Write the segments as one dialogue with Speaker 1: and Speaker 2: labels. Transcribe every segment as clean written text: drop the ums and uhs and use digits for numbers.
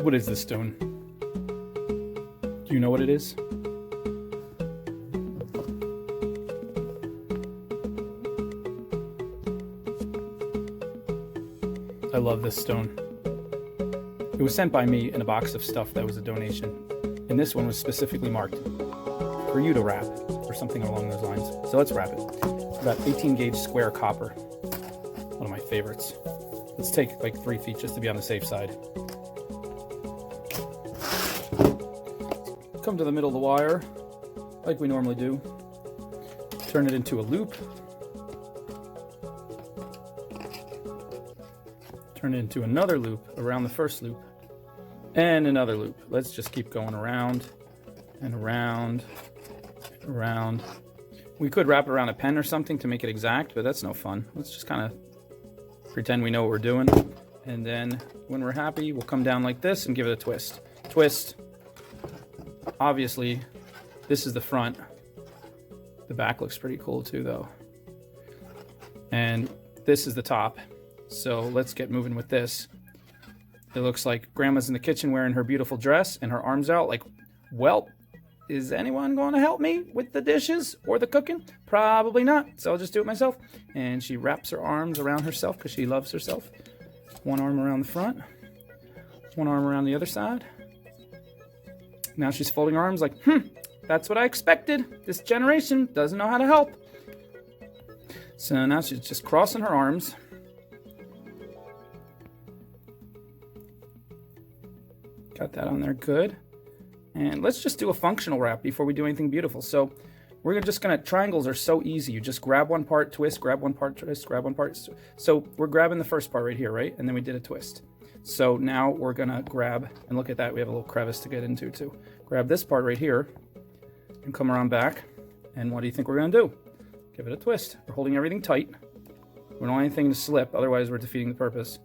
Speaker 1: What is this stone? Do you know what it is? I love this stone. It was sent by me in a box of stuff that was a donation, and this one was specifically marked for you to wrap, or something along those lines. So let's wrap it. About 18 gauge square copper. One of my favorites. Let's take like 3 feet just to be on the safe side. Come to the middle of the wire, like we normally do. Turn it into a loop. Turn it into another loop around the first loop. And another loop. Let's just keep going around and around and around. We could wrap it around a pen or something to make it exact, but that's no fun. Let's just kind of pretend we know what we're doing. And then when we're happy, we'll come down like this and give it a twist. Twist. Obviously, this is the front. The back looks pretty cool too, though. And this is the top. So let's get moving with this. It looks like Grandma's in the kitchen wearing her beautiful dress and her arms out like, well, is anyone going to help me with the dishes or the cooking? Probably not. So I'll just do it myself. And she wraps her arms around herself because she loves herself. One arm around the front. One arm around the other side. Now she's folding her arms like, that's what I expected. This generation doesn't know how to help. So now she's just crossing her arms. Got that on there, good. And let's just do a functional wrap before we do anything beautiful. So we're just gonna, triangles are so easy. You just grab one part, twist, grab one part, twist, grab one part. So we're grabbing the first part right here, right? And then we did a twist. So now we're gonna grab, and look at that, we have a little crevice to get into too. Grab this part right here and come around back. And what do you think we're gonna do? Give it a twist. We're holding everything tight. We don't want anything to slip, otherwise we're defeating the purpose.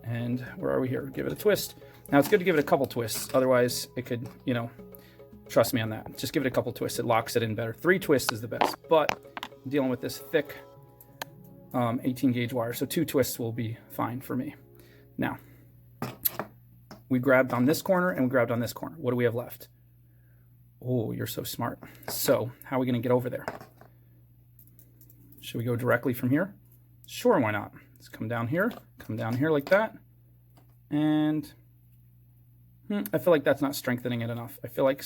Speaker 1: And where are we here? Give it a twist. Now it's good to give it a couple twists, otherwise it could, you know, trust me on that. Just give it a couple twists, it locks it in better. 3 twists is the best, but I'm dealing with this thick 18 gauge wire, so 2 twists will be fine for me. Now, we grabbed on this corner and we grabbed on this corner. What do we have left? Oh, you're so smart. So how are we gonna get over there? Should we go directly from here? Sure, why not? Let's come down here like that. And I feel like that's not strengthening it enough. I feel like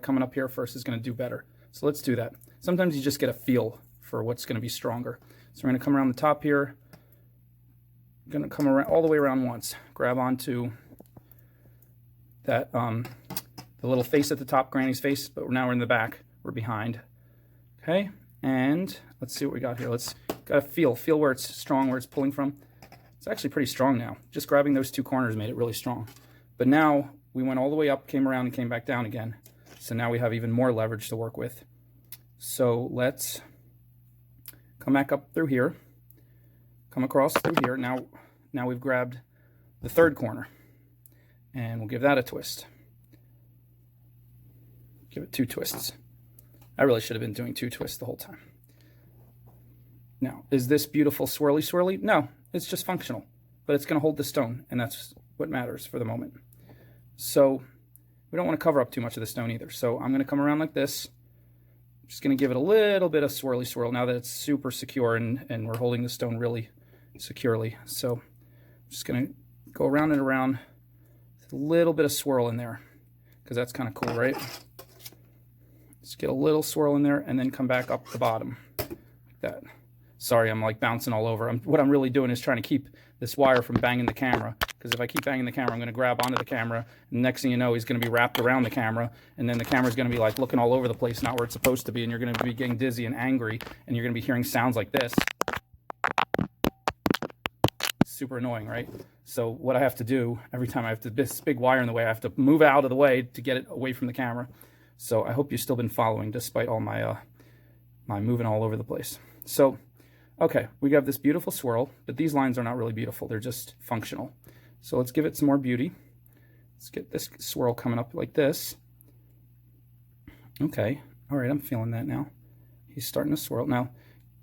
Speaker 1: coming up here first is gonna do better. So let's do that. Sometimes you just get a feel for what's gonna be stronger. So we're gonna come around the top here. Gonna come around all the way around once. Grab onto that, the little face at the top, Granny's face, but now we're in the back, we're behind. Okay, and let's see what we got here. Gotta feel where it's strong, where it's pulling from. It's actually pretty strong now. Just grabbing those 2 corners made it really strong. But now we went all the way up, came around, and came back down again. So now we have even more leverage to work with. So let's come back up through here, come across through here. Now we've grabbed the 3rd corner, and we'll give that a twist. Give it 2 twists. I really should have been doing 2 twists the whole time. Now, is this beautiful swirly swirly? No, it's just functional, but it's going to hold the stone, and that's what matters for the moment. So we don't want to cover up too much of the stone either. So I'm going to come around like this. I'm just going to give it a little bit of swirly swirl now that it's super secure and we're holding the stone really securely. So I'm just going to go around and around with a little bit of swirl in there because that's kind of cool, right? Just get a little swirl in there and then come back up the bottom like that. Sorry, I'm like bouncing all over. What I'm really doing is trying to keep this wire from banging the camera, because if I keep banging the camera, I'm going to grab onto the camera, and next thing you know, he's going to be wrapped around the camera, and then the camera's going to be like looking all over the place, not where it's supposed to be, and you're going to be getting dizzy and angry, and you're going to be hearing sounds like this. Super annoying, right? So what I have to do, every time I have this big wire in the way, I have to move out of the way to get it away from the camera. So I hope you've still been following, despite all my my moving all over the place. So okay, we got this beautiful swirl, but these lines are not really beautiful. They're just functional. So let's give it some more beauty. Let's get this swirl coming up like this. Okay, all right, I'm feeling that now. He's starting to swirl. Now,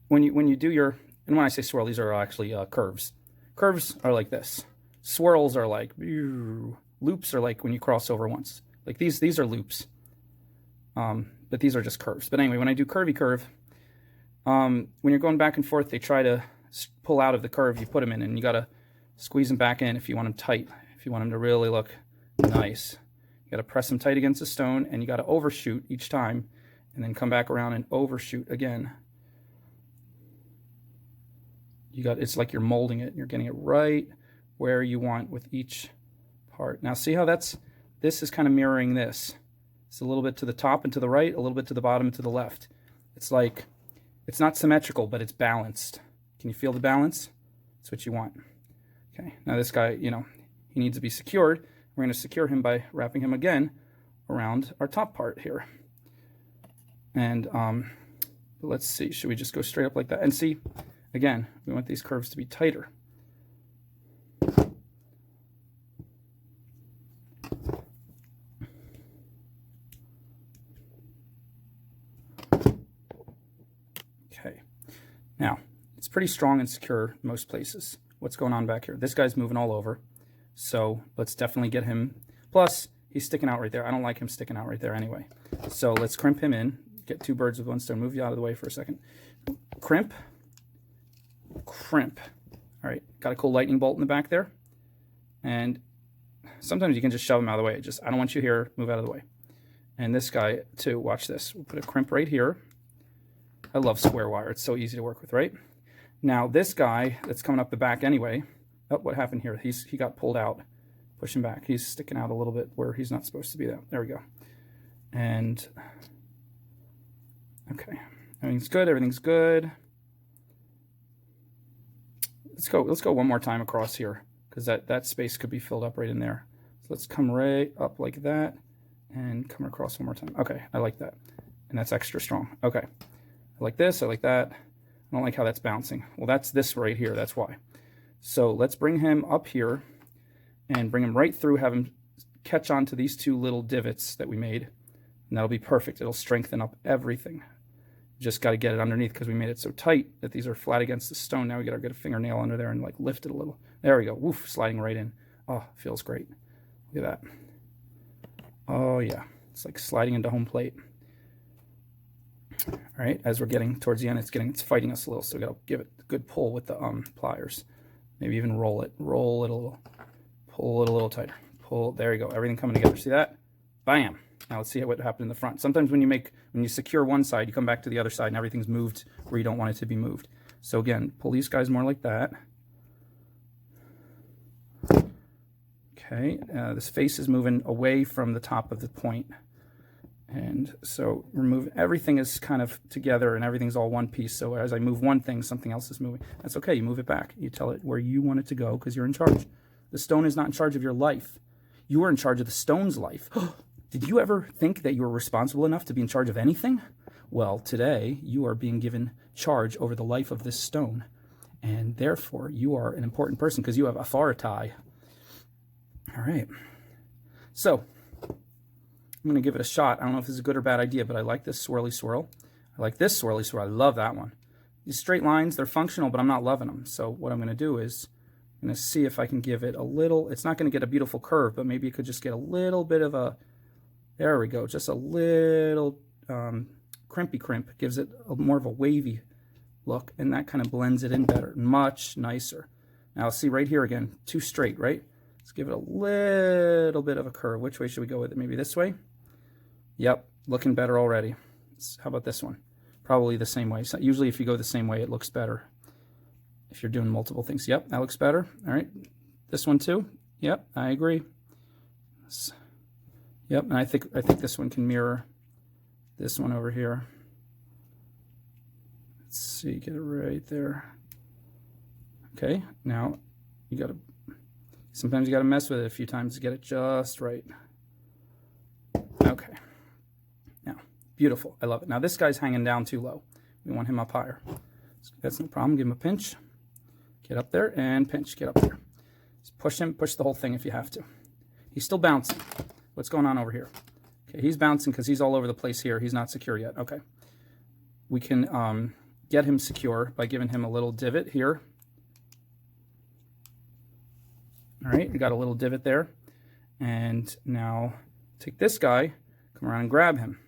Speaker 1: when you do your, and when I say swirl, these are actually curves. Curves are like this. Swirls are like, Loops are like when you cross over once. Like these are loops. But these are just curves. But anyway, when I do curvy curve, when you're going back and forth, they try to pull out of the curve you put them in, and you got to squeeze them back in if you want them tight, if you want them to really look nice. You got to press them tight against the stone, and you got to overshoot each time, and then come back around and overshoot again. It's like you're molding it, and you're getting it right where you want with each part. Now see how this is kind of mirroring this. It's a little bit to the top and to the right, a little bit to the bottom and to the left. It's like, it's not symmetrical, but it's balanced. Can you feel the balance? That's what you want. Okay, now this guy, he needs to be secured. We're going to secure him by wrapping him again around our top part here. And let's see, should we just go straight up like that? And see, again, we want these curves to be tighter. Okay, now it's pretty strong and secure in most places. What's going on back here? This guy's moving all over, so let's definitely get him. Plus, he's sticking out right there. I don't like him sticking out right there anyway. So let's crimp him in. Get two birds with one stone. Move you out of the way for a second. Crimp. Crimp. All right, got a cool lightning bolt in the back there. And sometimes you can just shove him out of the way. I don't want you here. Move out of the way. And this guy too. Watch this. We'll put a crimp right here. I love square wire. It's so easy to work with, right? Now this guy that's coming up the back anyway. Oh, what happened here? He got pulled out. Push him back. He's sticking out a little bit where he's not supposed to be. There we go. And okay, everything's good. Everything's good. Let's go one more time across here, because that space could be filled up right in there. So let's come right up like that and come across one more time. Okay, I like that. And that's extra strong. Okay. I like this, I like that. I don't like how that's bouncing. Well, that's this right here, that's why. So let's bring him up here and bring him right through, have him catch on to these two little divots that we made. And that'll be perfect. It'll strengthen up everything. Just got to get it underneath because we made it so tight that these are flat against the stone. Now we got to get a fingernail under there and like lift it a little. There we go. Woof, sliding right in. Oh, feels great. Look at that. Oh yeah, it's like sliding into home plate. All right, as we're getting towards the end, it's fighting us a little, so we gotta give it a good pull with the pliers. Maybe even roll it a little, pull it a little tighter. Pull. There you go. Everything coming together. See that? Bam. Now let's see what happened in the front. Sometimes when you secure one side, you come back to the other side and everything's moved where you don't want it to be moved. So again, pull these guys more like that. Okay, this face is moving away from the top of the point. And so everything is kind of together and everything's all one piece. So as I move one thing, something else is moving. That's okay, you move it back. You tell it where you want it to go because you're in charge. The stone is not in charge of your life. You are in charge of the stone's life. Did you ever think that you were responsible enough to be in charge of anything? Well, today you are being given charge over the life of this stone. And therefore you are an important person because you have authority. All right. So I'm going to give it a shot. I don't know if this is a good or bad idea, but I like this swirly swirl. I like this swirly swirl. I love that one. These straight lines, they're functional, but I'm not loving them. So what I'm going to do is I'm going to see if I can give it a little, it's not going to get a beautiful curve, but maybe it could just get a little bit of a, there we go, just a little crimpy crimp. Gives it more of a wavy look, and that kind of blends it in better, much nicer. Now see right here again, too straight, right? Let's give it a little bit of a curve. Which way should we go with it? Maybe this way? Yep, looking better already. How about this one? Probably the same way. So usually if you go the same way, it looks better. If you're doing multiple things. Yep, that looks better. All right. This one too? Yep, I agree. Yep, and I think this one can mirror this one over here. Let's see, get it right there. Okay, now you gotta, sometimes you gotta mess with it a few times to get it just right. Okay. Now, beautiful. I love it. Now this guy's hanging down too low. We want him up higher. That's no problem. Give him a pinch. Get up there and pinch. Get up there. Just push him. Push the whole thing if you have to. He's still bouncing. What's going on over here? Okay, he's bouncing because he's all over the place here. He's not secure yet. Okay. We can get him secure by giving him a little divot here. All right, we got a little divot there. And now take this guy, come around and grab him.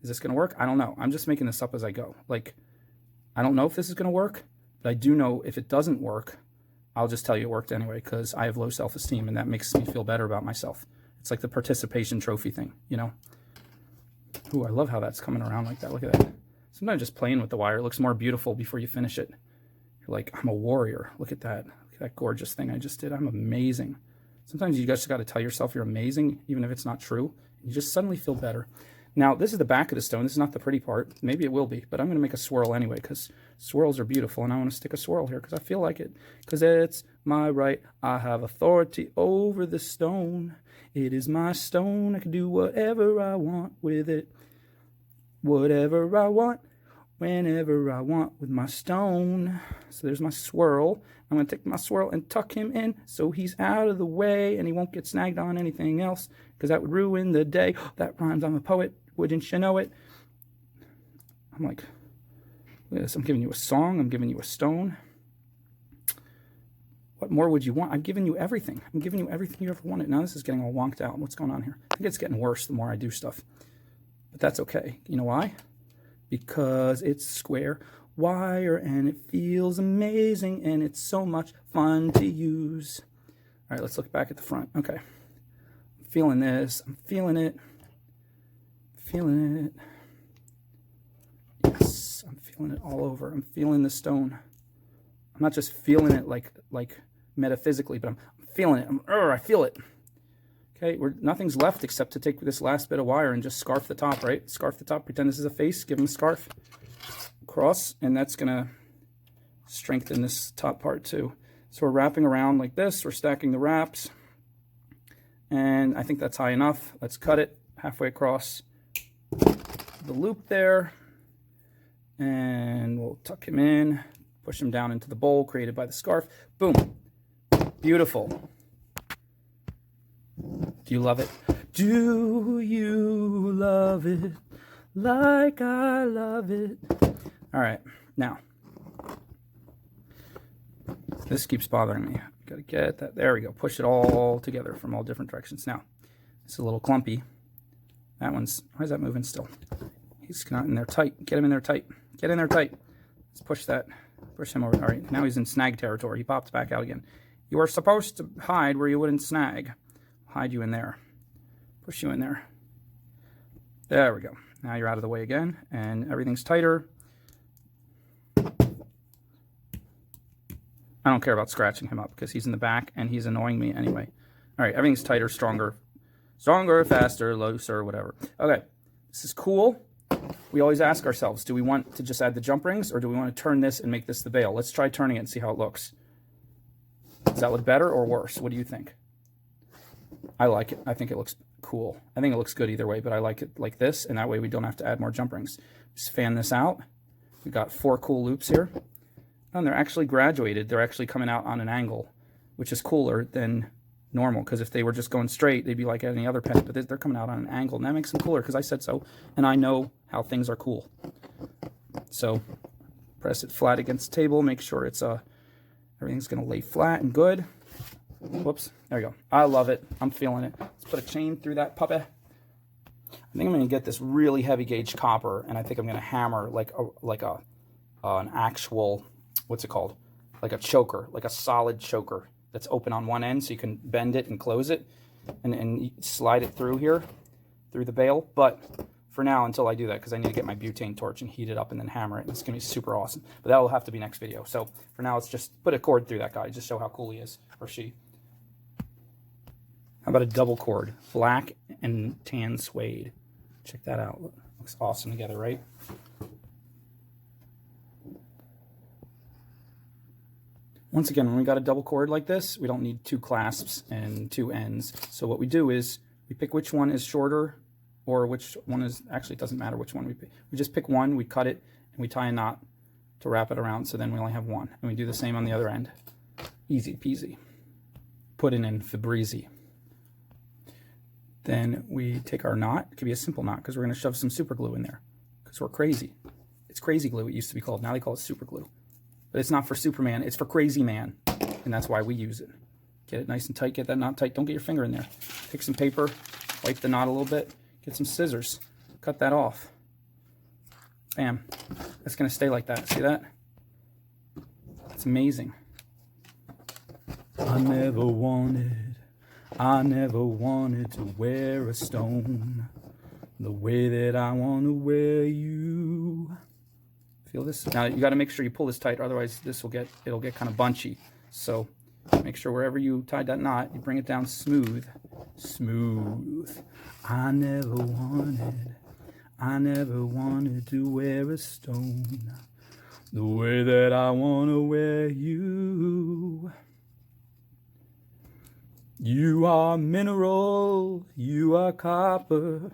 Speaker 1: Is this going to work? I don't know. I'm just making this up as I go. Like, I don't know if this is going to work, but I do know if it doesn't work, I'll just tell you it worked anyway, because I have low self-esteem, and that makes me feel better about myself. It's like the participation trophy thing, you know? Ooh, I love how that's coming around like that. Look at that. Sometimes just playing with the wire, it looks more beautiful before you finish it. You're like, I'm a warrior. Look at that. Look at that gorgeous thing I just did. I'm amazing. Sometimes you just got to tell yourself you're amazing, even if it's not true. You just suddenly feel better. Now, this is the back of the stone. This is not the pretty part. Maybe it will be, but I'm going to make a swirl anyway, because swirls are beautiful, and I want to stick a swirl here because I feel like it. Because it's my right. I have authority over the stone. It is my stone. I can do whatever I want with it. Whatever I want, whenever I want with my stone. So there's my swirl. I'm going to take my swirl and tuck him in so he's out of the way and he won't get snagged on anything else, because that would ruin the day. That rhymes. I'm a poet. Wouldn't you know it? I'm like, look at this. I'm giving you a song. I'm giving you a stone. What more would you want? I'm giving you everything. I'm giving you everything you ever wanted. Now this is getting all wonked out. What's going on here? I think it's getting worse the more I do stuff. But that's okay. You know why? Because it's square wire and it feels amazing and it's so much fun to use. All right, let's look back at the front. Okay. I'm feeling this. I'm feeling it. Feeling it. Yes, I'm feeling it all over. I'm feeling the stone. I'm not just feeling it like metaphysically, but I'm feeling it. I feel it. Okay, nothing's left except to take this last bit of wire and just scarf the top, right? Scarf the top, pretend this is a face, give him a scarf. Cross, and that's going to strengthen this top part too. So we're wrapping around like this. We're stacking the wraps. And I think that's high enough. Let's cut it halfway across the loop there. And we'll tuck him in, push him down into the bowl created by the scarf. Boom. Beautiful. Do you love it? Do you love it like I love it? All right, now, this keeps bothering me. Got to get that. There we go. Push it all together from all different directions. Now, it's a little clumpy. That one's, why is that moving still? He's not in there tight. Get him in there tight. Get in there tight. Let's push that. Push him over. All right, now he's in snag territory. He popped back out again. You were supposed to hide where you wouldn't snag. Hide you in there. Push you in there. There we go. Now you're out of the way again, and everything's tighter. I don't care about scratching him up because he's in the back and he's annoying me anyway. All right, everything's tighter, stronger, faster, looser, whatever. Okay, this is cool. We always ask ourselves, do we want to just add the jump rings or do we want to turn this and make this the veil? Let's try turning it and see how it looks. Does that look better or worse? What do you think? I like it. I think it looks cool. I think it looks good either way, but I like it like this, and that way we don't have to add more jump rings. Just fan this out. We've got 4 cool loops here. And they're actually graduated. They're actually coming out on an angle, which is cooler than normal, because if they were just going straight, they'd be like any other pen, but they're coming out on an angle, and that makes them cooler because I said so, and I know how things are cool. So press it flat against the table, make sure it's everything's going to lay flat and good. Whoops, there we go. I love it. I'm feeling it. Let's put a chain through that puppy. I think I'm going to get this really heavy gauge copper, and I think I'm going to hammer like an actual, what's it called? Like a choker, like a solid choker that's open on one end so you can bend it and close it and slide it through here, through the bail. But for now, until I do that, because I need to get my butane torch and heat it up and then hammer it, and it's going to be super awesome. But that will have to be next video. So for now, let's just put a cord through that guy, just show how cool he is, or she. How about a double cord? Black and tan suede. Check that out. Looks awesome together, right? Once again, when we got a double cord like this, we don't need 2 clasps and 2 ends. So what we do is we pick which one is shorter or which one is, actually it doesn't matter which one we pick. We just pick one, we cut it, and we tie a knot to wrap it around, so then we only have one. And we do the same on the other end. Easy peasy. Put it in Febreze. Then we take our knot. It could be a simple knot because we're going to shove some super glue in there because we're crazy. It's crazy glue, it used to be called. Now they call it super glue. But it's not for Superman, it's for Crazy Man. And that's why we use it. Get it nice and tight. Get that knot tight. Don't get your finger in there. Take some paper, wipe the knot a little bit. Get some scissors. Cut that off. Bam. That's going to stay like that. See that? It's amazing. I never wanted to wear a stone the way that I want to wear you. Feel this? Now you got to make sure you pull this tight, otherwise it'll get kind of bunchy. So make sure wherever you tied that knot, you bring it down smooth. Smooth. I never wanted to wear a stone the way that I want to wear you. You are mineral, you are copper,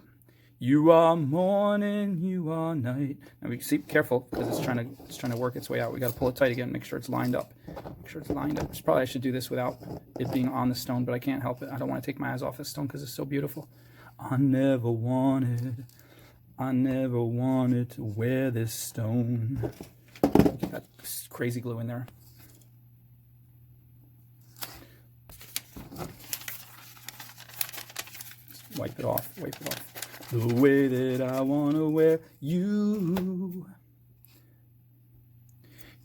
Speaker 1: you are morning, you are night. Now we see, careful, because it's trying to work its way out. We got to pull it tight again, make sure it's lined up. Make sure it's lined up. Probably I should do this without it being on the stone, but I can't help it. I don't want to take my eyes off this stone because it's so beautiful. I never wanted to wear this stone. Get that crazy glue in there. Wipe it off. The way that I want to wear you.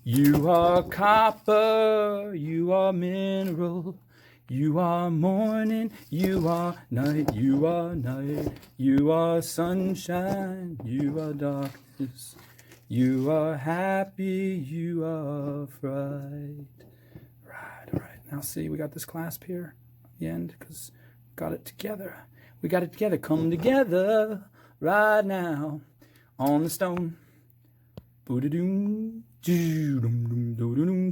Speaker 1: You are copper, you are mineral, you are morning, you are night, you are night, you are sunshine, you are darkness, you are happy, you are fright. Right. Now see, we got this clasp here at the end because got it together. We got it together. Come together right now on the stone. Boo-da-doom, doo-dum-dum, doo-dum-dum,